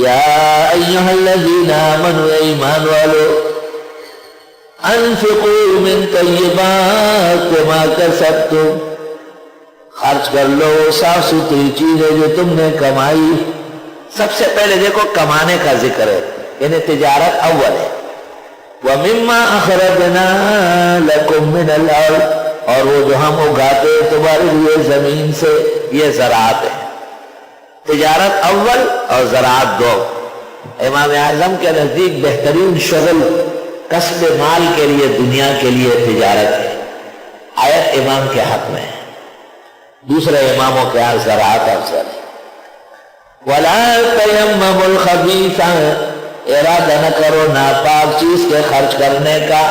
یا ایہا الذین آمنوا ایمان والو انفقوا من طیبات ما کسبتم خرچ کر لو صاف ستھری چیزیں جو تم نے کمائی. سب سے پہلے دیکھو کمانے کا ذکر ہے یعنی تجارت اول ہے. وَمِمَّا أَخْرَجْنَا لَكُم مِّنَ الْأَرْضِ اور وہ جو ہم اگاتے تمہارے لیے زمین سے یہ زراعت ہے. تجارت اول اور زراعت دو. امام اعظم کے نزدیک بہترین شغل کسب مال کے لیے دنیا کے لیے تجارت ہے. آیت امام کے حق میں ہے. دوسرے اماموں کے ہاں زراعت افضل ہے. وَلَا تَيَمَّمُوا الْخَبِيثَ ارادہ نہ کرو ناپاک چیز کے خرچ کرنے کا.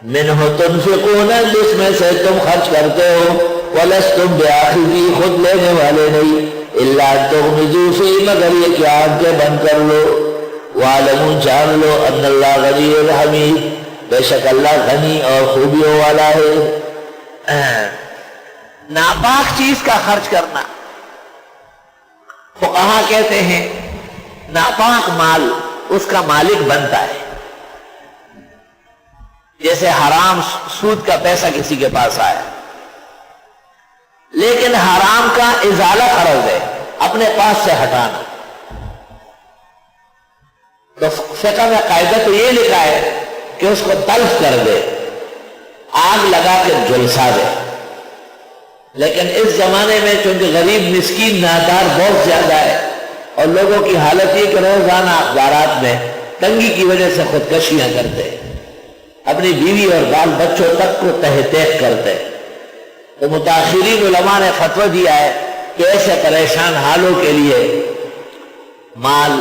مِنْهُ تُنْفِقُونَ جس میں سے تم خرچ کرتے ہو. وَلَسْتُمْ بِآخِذِيهِ خود لینے والے نہیں. إِلَّا تُغْمِضُوا فِيهِ مگر یہ کہ آنکھیں بند کر لو. وَاعْلَمُوا جان لو أَنَّ اللَّهَ غَنِيٌّ حَمِيدٌ بے شک اللہ غنی اور خوبیوں والا ہے. ناپاک چیز کا خرچ کرنا فقہا کہتے ہیں ناپاک مال اس کا مالک بنتا ہے. جیسے حرام سود کا پیسہ کسی کے پاس آیا لیکن حرام کا ازالہ فرض ہے اپنے پاس سے ہٹانا. تو فقہ میں قاعدہ تو یہ لکھا ہے کہ اس کو تلف کر دے آگ لگا کے جھلسا دے. لیکن اس زمانے میں چونکہ غریب مسکین نادار بہت زیادہ ہے اور لوگوں کی حالت یہ کہ روزانہ اخبارات میں تنگی کی وجہ سے خودکشیاں کرتے اپنی بیوی اور بال بچوں تک کو تحقیق کرتے. تو متاخرین علماء نے فتویٰ دیا ہے کہ ایسے پریشان حالوں کے لیے مال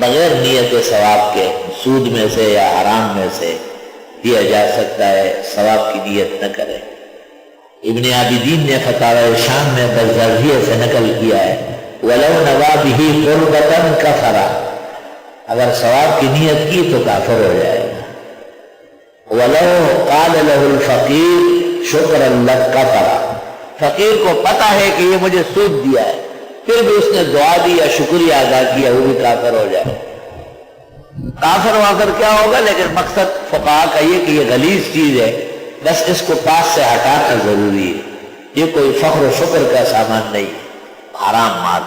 بغیر نیت ثواب کے سود میں سے یا حرام میں سے دیا جا سکتا ہے ثواب کی نیت نہ کرے. ابن عابدین نے فتاوی شام میں بزرگیہ سے نقل کیا ہے وَلَوْ نَوَى بِهِ قُرْبَةً كَفَرَ اگر ثواب کی نیت کی تو کافر ہو جائے گا. وَلَوْ قَالَ لَهُ الْفَقِيرُ شُكْرًا لَكَ كَفَرَ فقیر کو پتہ ہے کہ یہ مجھے سود دیا ہے پھر بھی اس نے دعا دی یا شکریہ ادا کیا وہ بھی کافر ہو جائے. کافر ہوا کر کیا ہوگا لیکن مقصد فقہا کا یہ کہ یہ غلیظ چیز ہے بس اس کو پاس سے ہٹانا ضروری ہے. یہ کوئی فخر و شکر کا سامان نہیں حرام مال.